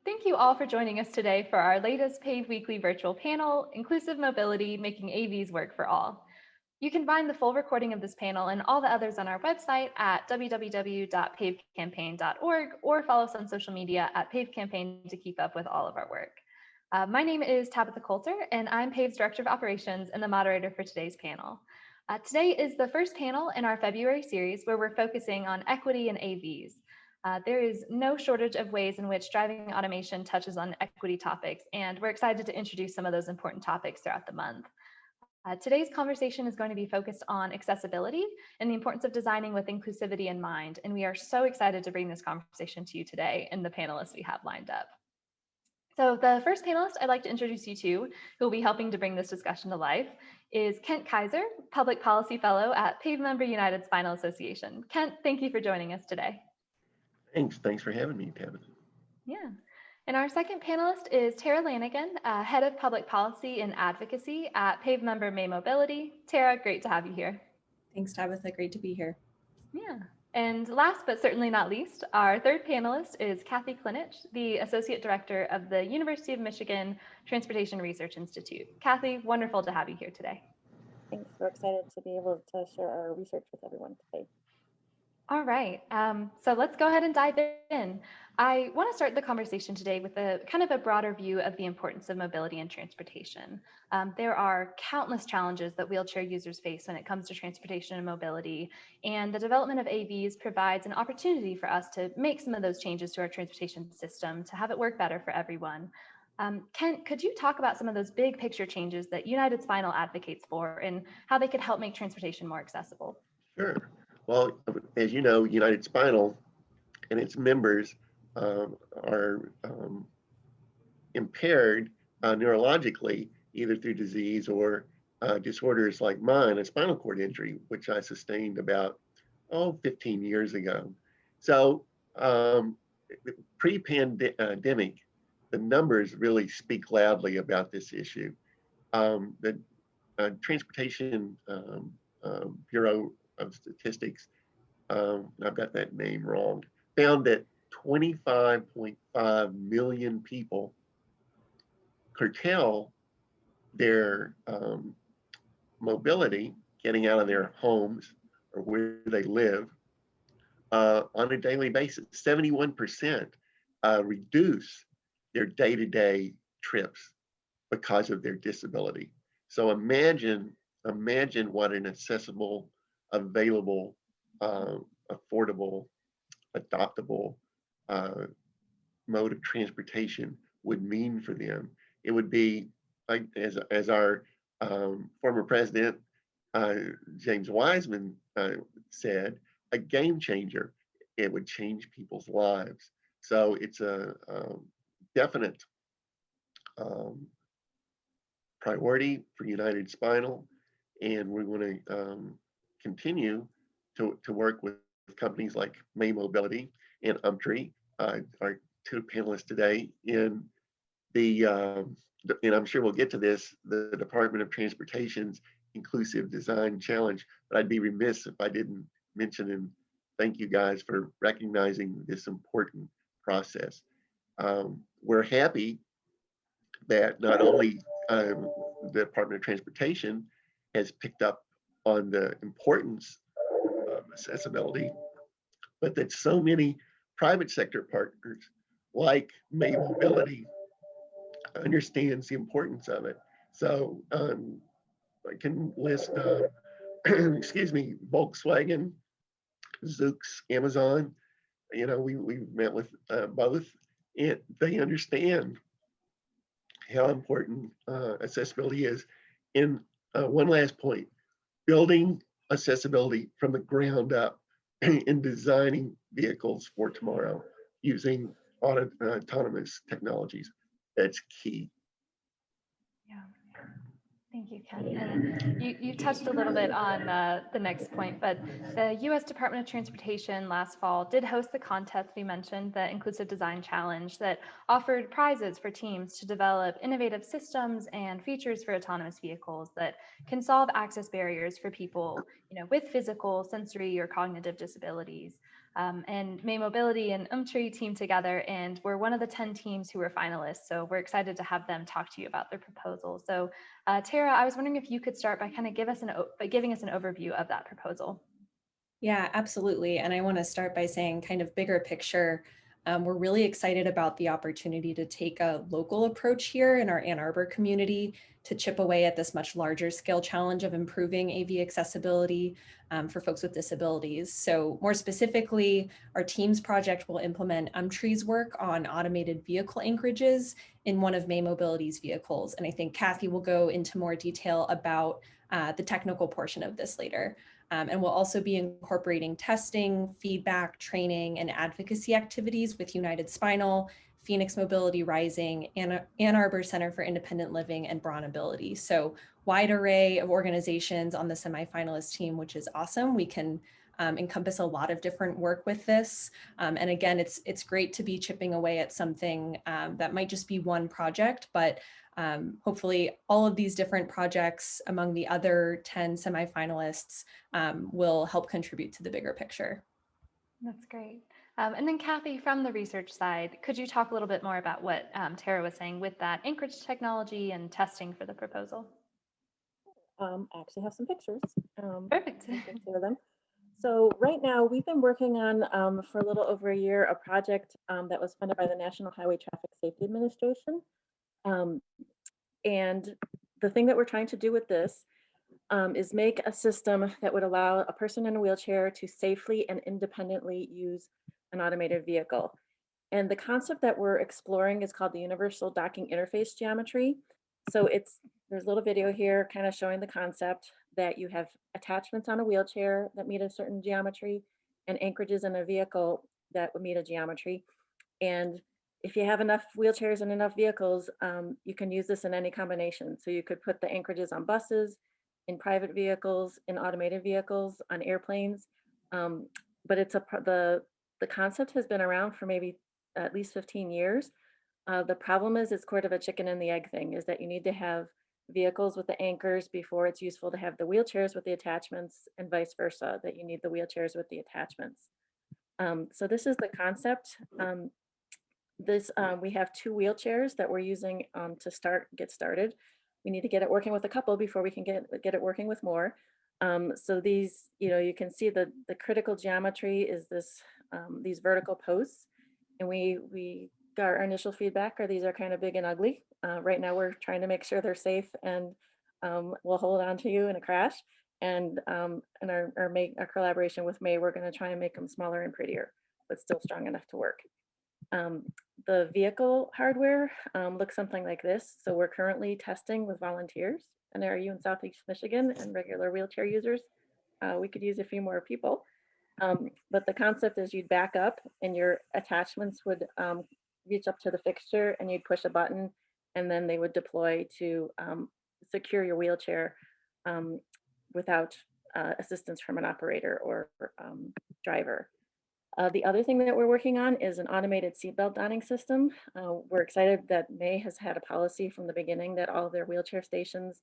Thank you all for joining us today for our latest PAVE Weekly virtual panel, Inclusive Mobility, Making AVs Work for All. You can find the full recording of this panel and all the others on our website at www.pavecampaign.org or follow us on social media at PAVE Campaign to keep up with all of our work. My name is Tabitha Coulter, and I'm PAVE's Director of Operations and the moderator for today's panel. Today is the first panel in our February series where we're focusing on equity and AVs. There is no shortage of ways in which driving automation touches on equity topics, and we're excited to introduce some of those important topics throughout the month. Today's conversation is going to be focused on accessibility and the importance of designing with inclusivity in mind, and we are so excited to bring this conversation to you today and the panelists we have lined up. So the first panelist I'd like to introduce you to, who will be helping to bring this discussion to life, is Kent Kaiser, Public Policy Fellow at PAVE Member United Spinal Association. Kent, thank you for joining us today. Thanks for having me, Tabitha. Yeah. And our second panelist is Tara Lanigan, Head of Public Policy and Advocacy at PAVE Member May Mobility. Tara, great to have you here. Thanks, Tabitha. Great to be here. Yeah. And last but certainly not least, our third panelist is Kathy Klinich, the Associate Director of the University of Michigan Transportation Research Institute. Kathy, wonderful to have you here today. Thanks. We're excited to be able to share our research with everyone today. All right, so let's go ahead and dive in. I want to start the conversation today with a kind of a broader view of the importance of mobility and transportation. There are countless challenges that wheelchair users face when it comes to transportation and mobility, and the development of AVs provides an opportunity for us to make some of those changes to our transportation system to have it work better for everyone. Kent, could you talk about some of those big picture changes that United Spinal advocates for and how they could help make transportation more accessible? Sure. Well, as you know, United Spinal and its members are impaired neurologically, either through disease or disorders like mine, a spinal cord injury, which I sustained about 15 years ago. So pre-pandemic, the numbers really speak loudly about this issue. The Transportation Bureau of Statistics, I've got that name wrong, found that 25.5 million people curtail their mobility, getting out of their homes or where they live on a daily basis. 71% reduce their day-to-day trips because of their disability. So imagine what an accessible, available, affordable, adoptable mode of transportation would mean for them. It would be, like as our former president, James Wiseman said, a game changer. It would change people's lives. So it's a definite priority for United Spinal, and we want to continue to work with companies like May Mobility and UMTRI, our two panelists today, in the, and I'm sure we'll get to this, the Department of Transportation's Inclusive Design Challenge, but I'd be remiss if I didn't mention and thank you guys for recognizing this important process. We're happy that not only the Department of Transportation has picked up on the importance of accessibility, but that so many private sector partners like May Mobility understands the importance of it. So I can list, excuse me, Volkswagen, Zoox, Amazon. You know, we met with both, and they understand how important accessibility is. And one last point, building accessibility from the ground up in designing vehicles for tomorrow using autonomous technologies. That's key. Yeah. Thank you, Ken. And you touched a little bit on the next point, but the U.S. Department of Transportation last fall did host the contest we mentioned, the Inclusive Design Challenge, that offered prizes for teams to develop innovative systems and features for autonomous vehicles that can solve access barriers for people, with physical, sensory, or cognitive disabilities. And May Mobility and UMTRI teamed together, and we're one of the 10 teams who were finalists. So we're excited to have them talk to you about their proposal. So Tara, I was wondering if you could start by kind of giving us an overview of that proposal. Yeah, absolutely. And I want to start by saying kind of bigger picture. We're really excited about the opportunity to take a local approach here in our Ann Arbor community to chip away at this much larger scale challenge of improving AV accessibility for folks with disabilities. So more specifically, our team's project will implement UMTRI's work on automated vehicle anchorages in one of May Mobility's vehicles. And I think Kathy will go into more detail about the technical portion of this later. And we'll also be incorporating testing, feedback, training, and advocacy activities with United Spinal, Phoenix Mobility Rising, Ann Arbor Center for Independent Living, and Braun Ability. So wide array of organizations on the semi-finalist team, which is awesome. We can encompass a lot of different work with this. And again, it's great to be chipping away at something that might just be one project, but hopefully all of these different projects among the other 10 semi-finalists will help contribute to the bigger picture. That's great. And then Kathy, from the research side, could you talk a little bit more about what Tara was saying with that anchorage technology and testing for the proposal? I actually have some pictures. Perfect. I can share them. So right now we've been working on for a little over a year a project that was funded by the National Highway Traffic Safety Administration. And the thing that we're trying to do with this is make a system that would allow a person in a wheelchair to safely and independently use an automated vehicle. And the concept that we're exploring is called the Universal Docking Interface Geometry. So there's a little video here kind of showing the concept that you have attachments on a wheelchair that meet a certain geometry and anchorages in a vehicle that would meet a geometry. And if you have enough wheelchairs and enough vehicles, you can use this in any combination. So you could put the anchorages on buses, in private vehicles, in automated vehicles, on airplanes. But the concept has been around for maybe at least 15 years. The problem is it's sort of a chicken and the egg thing, is that you need to have vehicles with the anchors before it's useful to have the wheelchairs with the attachments, and vice versa, that you need the wheelchairs with the attachments. So this is the concept. We have 2 wheelchairs that we're using to get started. We need to get it working with a couple before we can get it working with more. So these, you can see the critical geometry is these vertical posts, and we got our initial feedback, or these are kind of big and ugly. Right now we're trying to make sure they're safe and will hold on to you in a crash. And in our collaboration with May, we're going to try and make them smaller and prettier, but still strong enough to work. The vehicle hardware looks something like this. So we're currently testing with volunteers, and are you in Southeast Michigan and regular wheelchair users? We could use a few more people. But the concept is you'd back up and your attachments would reach up to the fixture, and you'd push a button, and then they would deploy to secure your wheelchair without assistance from an operator or driver. The other thing that we're working on is an automated seatbelt donning system. We're excited that May has had a policy from the beginning that all of their wheelchair stations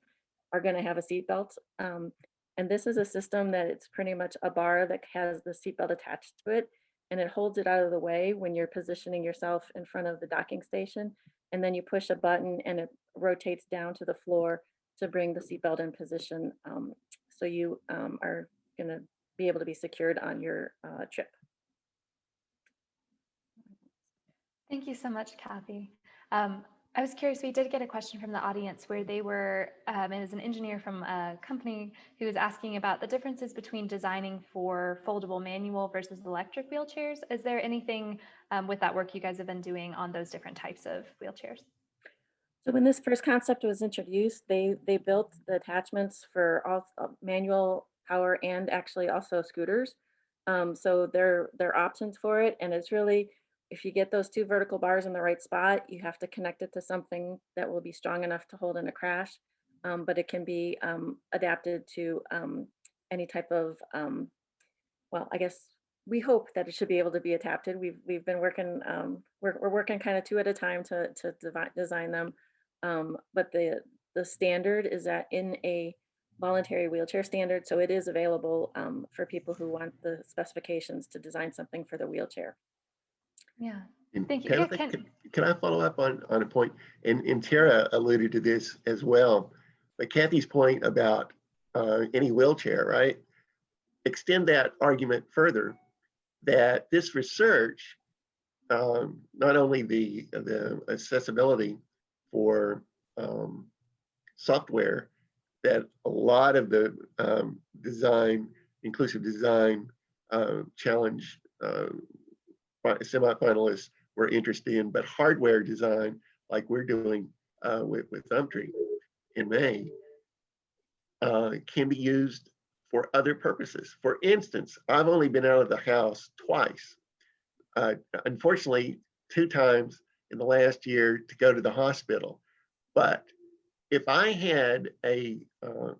are going to have a seatbelt. And this is a system that it's pretty much a bar that has the seatbelt attached to it, and it holds it out of the way when you're positioning yourself in front of the docking station. And then you push a button and it rotates down to the floor to bring the seatbelt in position. So you are going to be able to be secured on your trip. Thank you so much, Kathy. I was curious, we did get a question from the audience where they were, it was an engineer from a company who was asking about the differences between designing for foldable manual versus electric wheelchairs. Is there anything with that work you guys have been doing on those different types of wheelchairs? So when this first concept was introduced, they built the attachments for all manual power and actually also scooters. So there are options for it, and it's really, if you get those 2 vertical bars in the right spot, you have to connect it to something that will be strong enough to hold in a crash. But it can be adapted to any type of, well, I guess we hope that it should be able to be adapted. We've been working, we're working kind of 2 at a time to design them. But the standard is that in a voluntary wheelchair standard. So it is available for people who want the specifications to design something for the wheelchair. Yeah. And Thank you. Yeah, Tabitha, can I follow up on a point? And Tara alluded to this as well, but Kathy's point about any wheelchair, right? Extend that argument further, that this research, not only the accessibility for software, that a lot of the design, inclusive design challenge semi-finalists were interested in, but hardware design, like we're doing with UMTRI in May, can be used for other purposes. For instance, I've only been out of the house twice. Unfortunately, 2 times in the last year to go to the hospital. But if I had a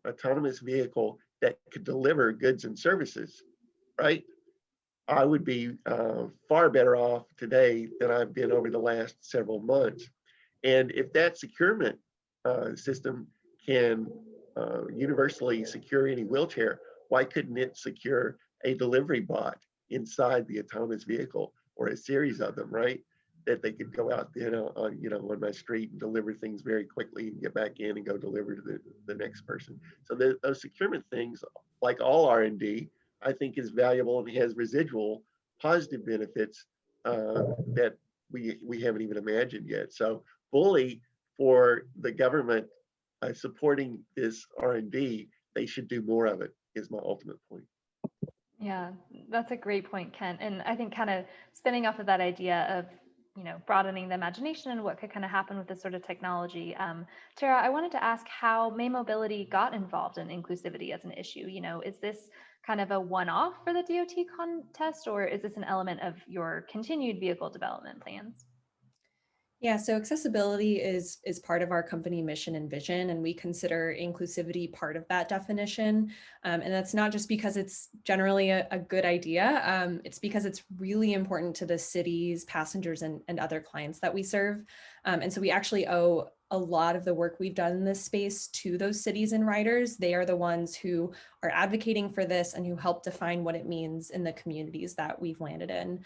autonomous vehicle that could deliver goods and services, right, I would be far better off today than I've been over the last several months. And if that securement system can universally secure any wheelchair, why couldn't it secure a delivery bot inside the autonomous vehicle, or a series of them, right? That they could go out there on my street and deliver things very quickly and get back in and go deliver to the next person. So those securement things, like all R&D, I think is valuable and has residual positive benefits that we haven't even imagined yet. So fully for the government supporting this R&D, they should do more of it, is my ultimate point. Yeah, that's a great point, Kent. And I think kind of spinning off of that idea of, broadening the imagination and what could kind of happen with this sort of technology. Tara, I wanted to ask how May Mobility got involved in inclusivity as an issue. Is this kind of a one-off for the DOT contest, or is this an element of your continued vehicle development plans? Yeah, so accessibility is part of our company mission and vision, and we consider inclusivity part of that definition. And that's not just because it's generally a good idea, it's because it's really important to the cities, passengers, and other clients that we serve. And so we actually owe a lot of the work we've done in this space to those cities and riders. They are the ones who are advocating for this and who help define what it means in the communities that we've landed in.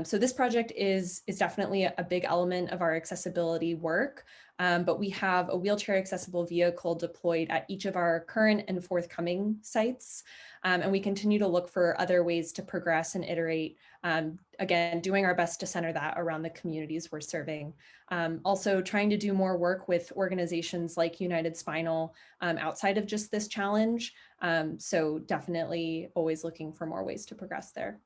So this project is definitely a big element of our accessibility work, but we have a wheelchair accessible vehicle deployed at each of our current and forthcoming sites. And we continue to look for other ways to progress and iterate, again, doing our best to center that around the communities we're serving. Also trying to do more work with organizations like United Spinal outside of just this challenge. So definitely always looking for more ways to progress there.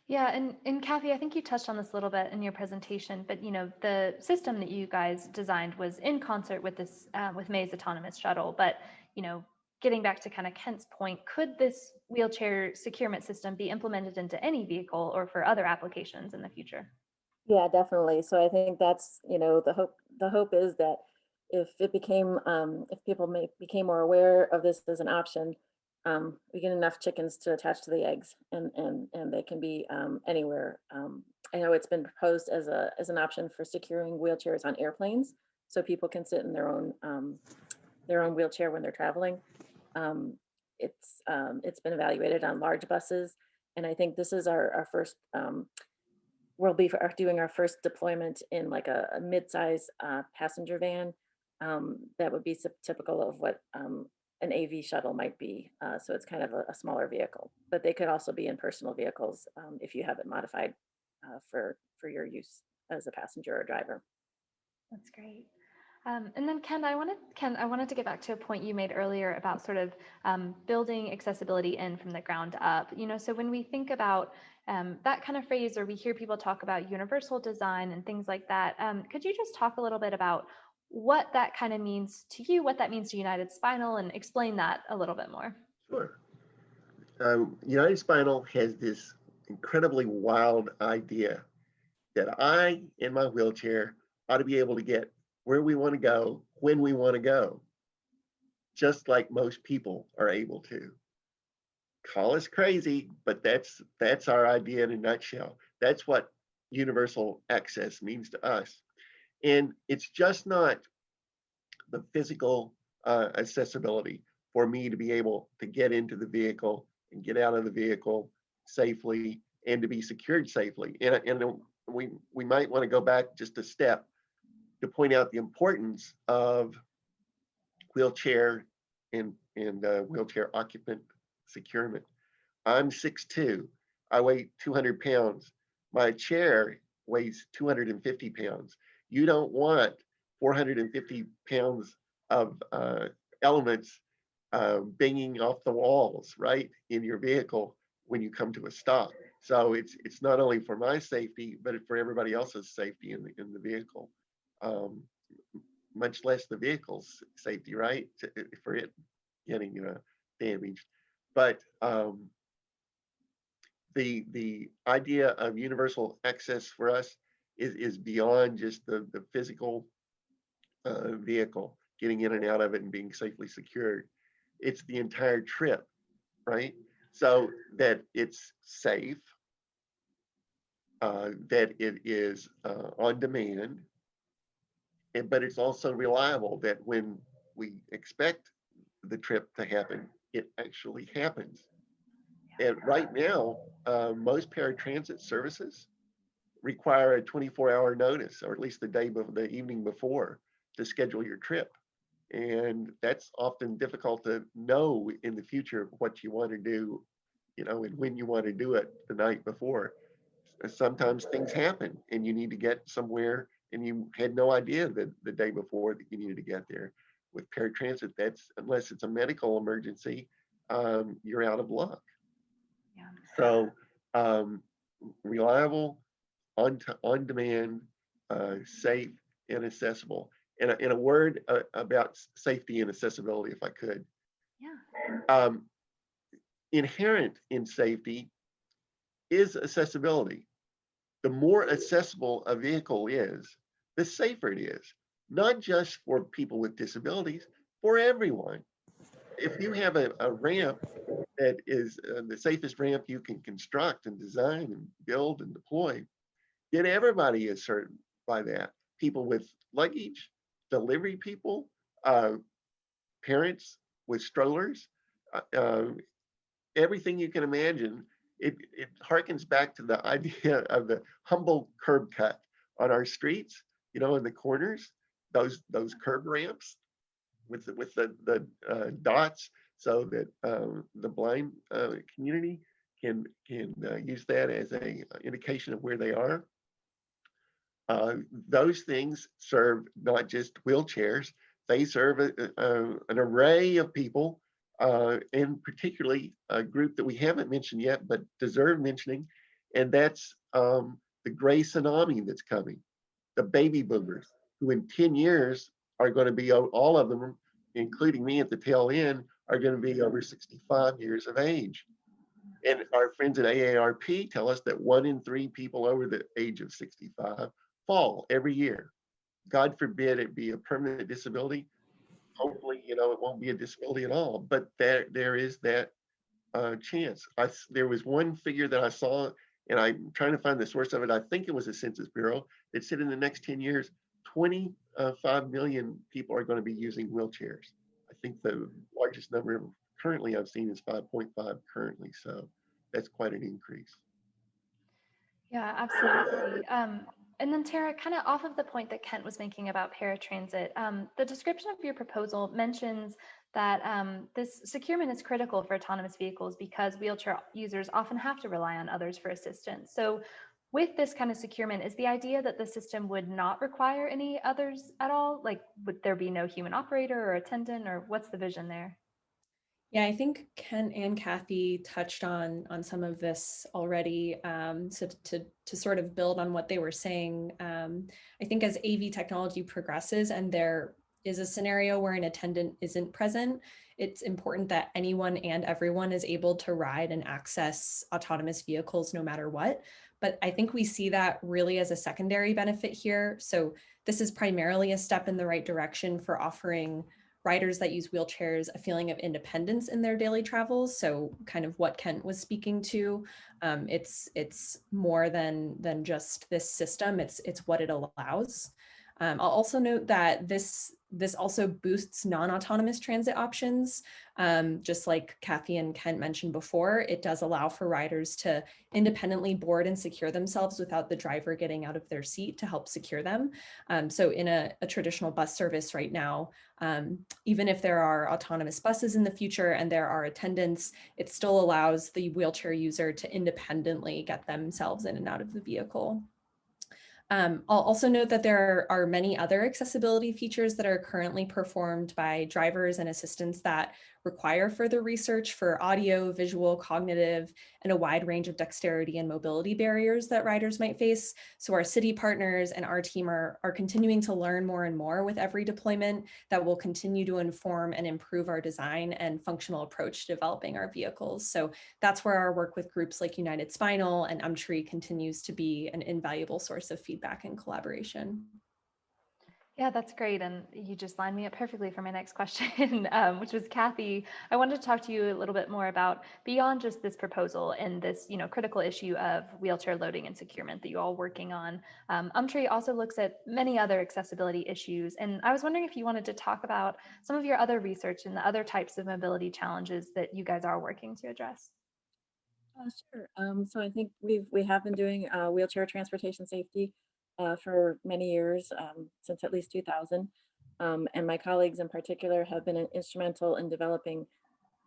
Yeah, and Kathy, I think you touched on this a little bit in your presentation, but the system that you guys designed was in concert with this with May's autonomous shuttle. But getting back to kind of Kent's point, could this wheelchair securement system be implemented into any vehicle or for other applications in the future? Yeah, definitely. So I think that's, the hope. The hope is that if it became, if people became more aware of this as an option, we get enough chickens to attach to the eggs, and they can be anywhere. I know it's been proposed as an option for securing wheelchairs on airplanes, so people can sit in their own wheelchair when they're traveling. It's been evaluated on large buses, and I think this is our first. We'll be doing our first deployment in like a mid-size passenger van that would be typical of what an AV shuttle might be. So it's kind of a smaller vehicle, but they could also be in personal vehicles if you have it modified for your use as a passenger or driver. That's great. And then Ken, I wanted to get back to a point you made earlier about sort of building accessibility in from the ground up. So when we think about that kind of phrase, or we hear people talk about universal design and things like that, could you just talk a little bit about what that kind of means to you, what that means to United Spinal, and explain that a little bit more? Sure. United Spinal has this incredibly wild idea that I, in my wheelchair, ought to be able to get where we want to go, when we want to go, just like most people are able to. Call us crazy, but that's our idea in a nutshell. That's what universal access means to us. And it's just not the physical accessibility for me to be able to get into the vehicle and get out of the vehicle safely and to be secured safely. And we might want to go back just a step to point out the importance of wheelchair and wheelchair occupant securement. I'm 6'2". I weigh 200 pounds. My chair weighs 250 pounds. You don't want 450 pounds of elements banging off the walls, right, in your vehicle when you come to a stop. So it's not only for my safety, but for everybody else's safety in the vehicle. Much less the vehicle's safety, right, for it getting damaged. But the idea of universal access for us is beyond just the physical vehicle, getting in and out of it and being safely secured. It's the entire trip, right? So that it's safe, that it is on demand, but it's also reliable, that when we expect the trip to happen, it actually happens. And right now, most paratransit services require a 24-hour notice, or at least the evening before, to schedule your trip. And that's often difficult to know in the future what you want to do, and when you want to do it the night before. Sometimes things happen and you need to get somewhere and you had no idea that the day before that you needed to get there. With paratransit, that's, unless it's a medical emergency, you're out of luck. Yeah. So reliable, on demand, safe, and accessible. And in a word about safety and accessibility, if I could. Yeah. Inherent in safety is accessibility. The more accessible a vehicle is, the safer it is, not just for people with disabilities, for everyone. If you have a ramp that is the safest ramp you can construct and design and build and deploy, then everybody is served by that. People with luggage, delivery people, parents with strollers, everything you can imagine. It harkens back to the idea of the humble curb cut on our streets, in the corners, those curb ramps with the dots, so that the blind community can use that as a indication of where they are. Those things serve not just wheelchairs, they serve an array of people, and particularly a group that we haven't mentioned yet, but deserve mentioning, and that's the gray tsunami that's coming, the baby boomers, who in 10 years are going to be, all of them, including me at the tail end, are going to be over 65 years of age. And our friends at AARP tell us that 1 in 3 people over the age of 65 fall every year. God forbid it be a permanent disability. Hopefully, it won't be a disability at all, but there is that chance. There was one figure that I saw, and I'm trying to find the source of it. I think it was the Census Bureau that said in the next 10 years, 25 million people are going to be using wheelchairs. I think the largest number currently I've seen is 5.5 currently. So that's quite an increase. Yeah, absolutely. And then Tara, kind of off of the point that Kent was making about paratransit, the description of your proposal mentions that this securement is critical for autonomous vehicles because wheelchair users often have to rely on others for assistance. So with this kind of securement, is the idea that the system would not require any others at all? Like, would there be no human operator or attendant, or what's the vision there? Yeah, I think Ken and Kathy touched on some of this already. So to sort of build on what they were saying, I think as AV technology progresses and there is a scenario where an attendant isn't present, it's important that anyone and everyone is able to ride and access autonomous vehicles no matter what. But I think we see that really as a secondary benefit here. So this is primarily a step in the right direction for offering riders that use wheelchairs a feeling of independence in their daily travels. So kind of what Kent was speaking to, it's more than just this system, it's what it allows. I'll also note that this also boosts non-autonomous transit options. Just like Kathy and Kent mentioned before, it does allow for riders to independently board and secure themselves without the driver getting out of their seat to help secure them. So in a traditional bus service right now, even if there are autonomous buses in the future and there are attendants, it still allows the wheelchair user to independently get themselves in and out of the vehicle. I'll also note that there are many other accessibility features that are currently performed by drivers and assistants that require further research for audio, visual, cognitive, and a wide range of dexterity and mobility barriers that riders might face. So our city partners and our team are continuing to learn more and more with every deployment that will continue to inform and improve our design and functional approach to developing our vehicles. So that's where our work with groups like United Spinal and UMTRI continues to be an invaluable source of feedback and collaboration. Yeah, that's great. And you just lined me up perfectly for my next question, which was Kathy. I wanted to talk to you a little bit more about beyond just this proposal and this, critical issue of wheelchair loading and securement that you all working on. UMTRI also looks at many other accessibility issues. And I was wondering if you wanted to talk about some of your other research and the other types of mobility challenges that you guys are working to address. Sure. So I think we have been doing wheelchair transportation safety for many years, since at least 2000. And my colleagues in particular have been instrumental in developing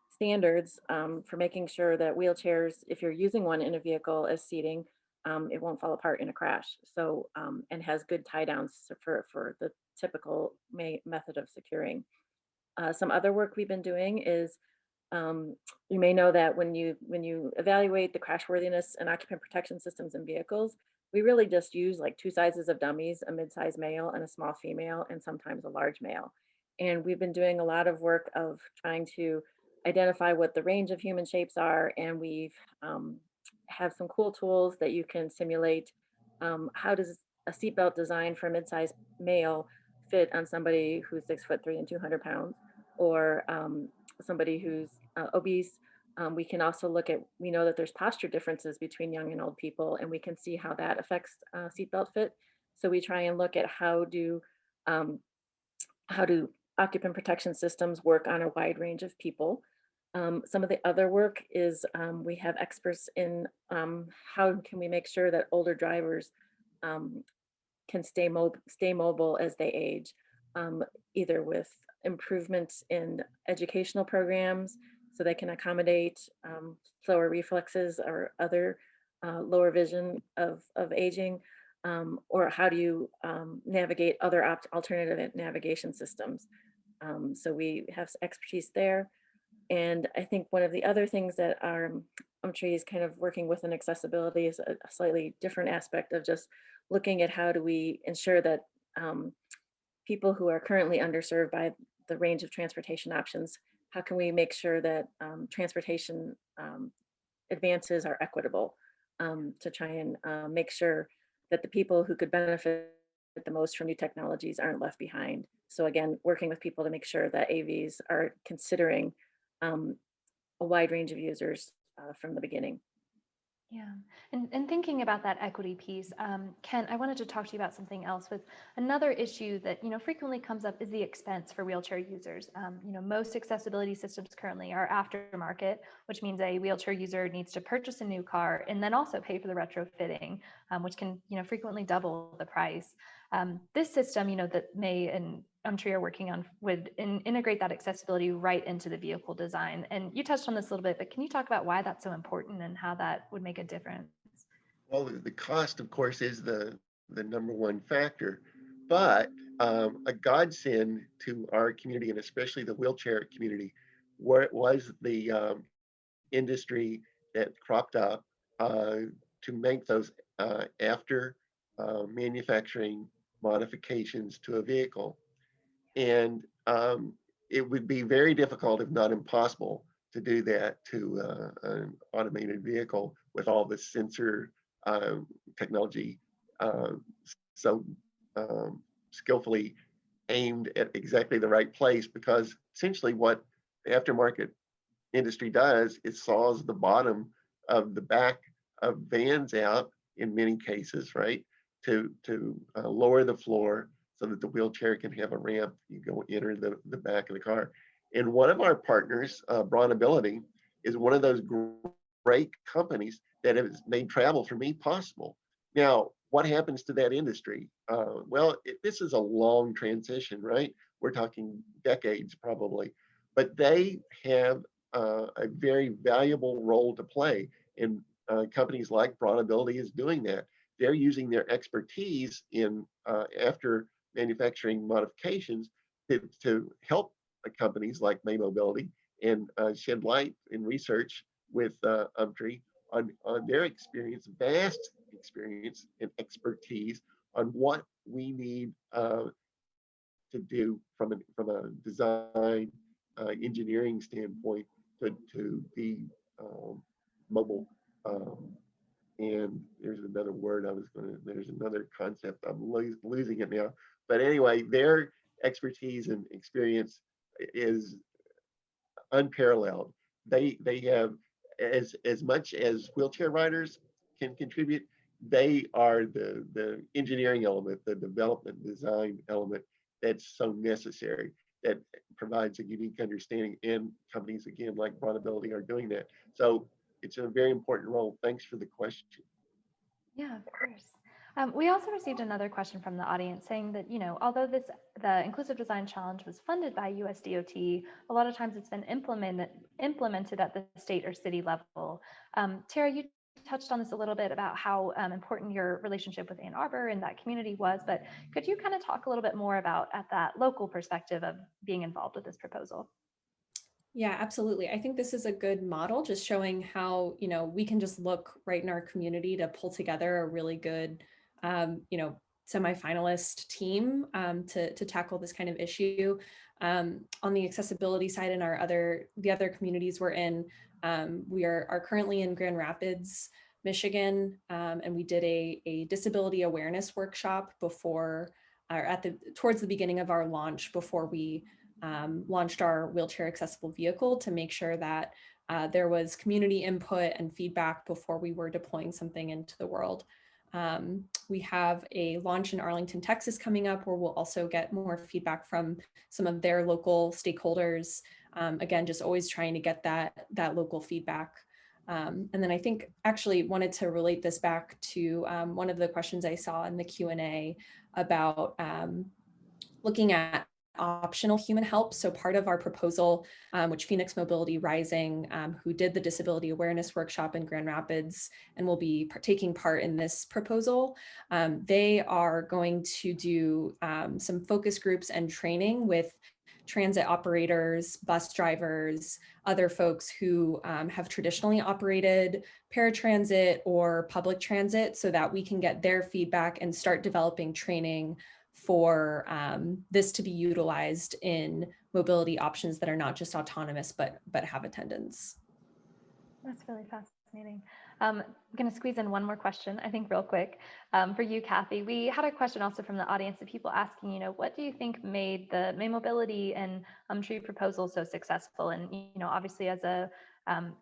standards for making sure that wheelchairs, if you're using one in a vehicle as seating, it won't fall apart in a crash. So, and has good tie downs for the typical method of securing. Some other work we've been doing is you may know that when you evaluate the crashworthiness and occupant protection systems in vehicles, we really just use like two sizes of dummies, a mid-size male and a small female, and sometimes a large male. And we've been doing a lot of work of trying to identify what the range of human shapes are, and we've have some cool tools that you can simulate. How does a seatbelt design for a mid-size male fit on somebody who's 6'3" and 200 pounds, or somebody who's obese? We can also look at, we know that there's posture differences between young and old people, and we can see how that affects seatbelt fit. So we try and look at um, how do occupant protection systems work on a wide range of people. Some of the other work is we have experts in how can we make sure that older drivers can stay mobile as they age, either with improvements in educational programs so they can accommodate slower reflexes or other lower vision of aging, or how do you navigate other alternative navigation systems. So we have expertise there. And I think one of the other things that our UMTRI is kind of working with in accessibility is a slightly different aspect of just looking at how do we ensure that people who are currently underserved by the range of transportation options, how can we make sure that transportation advances are equitable, to try and make sure that the people who could benefit the most from new technologies aren't left behind. So again, working with people to make sure that AVs are considering a wide range of users from the beginning. Yeah, and thinking about that equity piece, Ken, I wanted to talk to you about something else. With another issue that frequently comes up is the expense for wheelchair users. Most accessibility systems currently are aftermarket, which means a wheelchair user needs to purchase a new car and then also pay for the retrofitting, which can frequently double the price. This system, that May and UMTRI are working on would integrate that accessibility right into the vehicle design. And you touched on this a little bit, but can you talk about why that's so important and how that would make a difference? Well, the cost, of course, is the number one factor, but a godsend to our community, and especially the wheelchair community, where it was the industry that cropped up to make those after manufacturing modifications to a vehicle. And it would be very difficult, if not impossible, to do that to an automated vehicle with all the sensor technology so skillfully aimed at exactly the right place. Because essentially what the aftermarket industry does is saws the bottom of the back of vans out in many cases, right, to lower the floor so that the wheelchair can have a ramp. You go enter the back of the car. And one of our partners, Mobility, is one of those great companies that has made travel for me possible. Now, what happens to that industry? Well, this is a long transition, right? We're talking decades probably, but they have a very valuable role to play. And companies like Ability is doing that. They're using their expertise in after manufacturing modifications to help companies like May Mobility and shed light and research with UMTRI on their experience, vast experience and expertise on what we need to do from a design engineering standpoint to be mobile. And there's another word there's another concept, I'm losing it now. But anyway, their expertise and experience is unparalleled. They have as much as wheelchair riders can contribute, they are the engineering element, the development design element that's so necessary, that provides a unique understanding, and companies again like Ability are doing that. So it's a very important role. Thanks for the question. Yeah, of course. We also received another question from the audience saying that, although the Inclusive Design Challenge was funded by USDOT, a lot of times it's been implemented at the state or city level. Tara, you touched on this a little bit about how important your relationship with Ann Arbor and that community was, but could you kind of talk a little bit more about at that local perspective of being involved with this proposal? Yeah, absolutely. I think this is a good model, just showing how, we can just look right in our community to pull together a really good, semi-finalist team to tackle this kind of issue. On the accessibility side, and the other communities we're in, we are currently in Grand Rapids, Michigan, and we did a disability awareness workshop before, or towards the beginning of our launch, before we launched our wheelchair accessible vehicle, to make sure that there was community input and feedback before we were deploying something into the world. We have a launch in Arlington, Texas coming up, where we'll also get more feedback from some of their local stakeholders. Again, just always trying to get that local feedback. And then I think actually wanted to relate this back to one of the questions I saw in the Q&A about looking at optional human help. So part of our proposal, which Phoenix Mobility Rising, who did the disability awareness workshop in Grand Rapids and will be taking part in this proposal, they are going to do some focus groups and training with transit operators, bus drivers, other folks who have traditionally operated paratransit or public transit, so that we can get their feedback and start developing training for this to be utilized in mobility options that are not just autonomous, but have attendants. That's really fascinating. I'm going to squeeze in one more question, I think real quick, for you, Kathy. We had a question also from the audience of people asking, what do you think made the May Mobility and UMTRI proposal so successful? And, obviously as a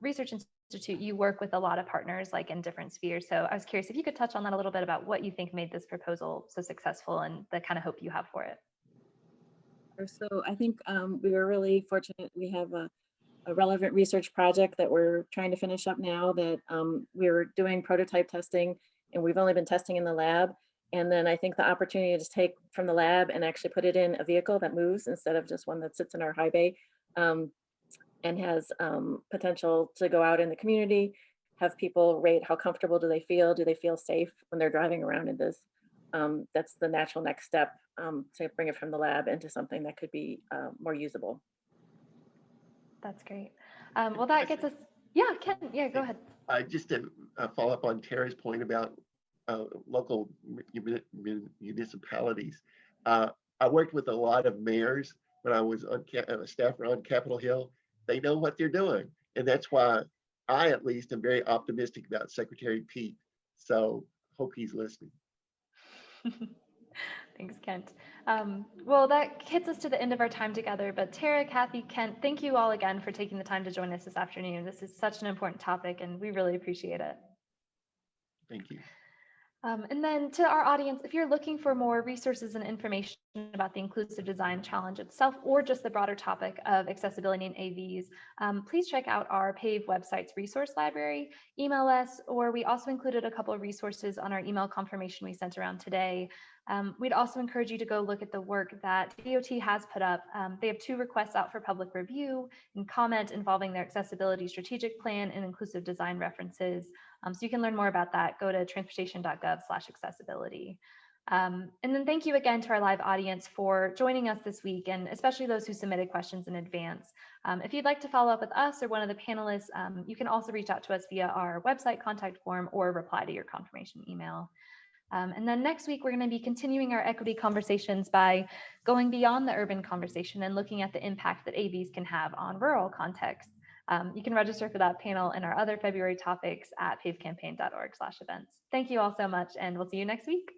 research institute, you work with a lot of partners like in different spheres. So I was curious if you could touch on that a little bit about what you think made this proposal so successful and the kind of hope you have for it. So I think we were really fortunate. We have a relevant research project that we're trying to finish up now, that we're doing prototype testing, and we've only been testing in the lab. And then I think the opportunity to take from the lab and actually put it in a vehicle that moves instead of just one that sits in our high bay, and has potential to go out in the community, have people rate how comfortable do they feel safe when they're driving around in this. That's the natural next step, to bring it from the lab into something that could be more usable. That's great. Well, that gets us, yeah, Ken, yeah, go ahead. Just to follow up on Tara's point about local municipalities. I worked with a lot of mayors when I was on a staffer on Capitol Hill. They know what they're doing. And that's why I, at least, am very optimistic about Secretary Pete. So hope he's listening. Thanks, Kent. Well, that gets us to the end of our time together, but Tara, Kathy, Kent, thank you all again for taking the time to join us this afternoon. This is such an important topic and we really appreciate it. Thank you. And then to our audience, if you're looking for more resources and information about the Inclusive Design Challenge itself, or just the broader topic of accessibility in AVs, please check out our PAVE website's resource library, email us, or we also included a couple of resources on our email confirmation we sent around today. We'd also encourage you to go look at the work that DOT has put up. They have 2 requests out for public review and comment involving their accessibility strategic plan and inclusive design references. So you can learn more about that. Go to transportation.gov/accessibility. And then thank you again to our live audience for joining us this week, and especially those who submitted questions in advance. If you'd like to follow up with us or one of the panelists, you can also reach out to us via our website contact form or reply to your confirmation email. And then next week, we're going to be continuing our equity conversations by going beyond the urban conversation and looking at the impact that AVs can have on rural contexts. You can register for that panel and our other February topics at pavecampaign.org/events. Thank you all so much, and we'll see you next week.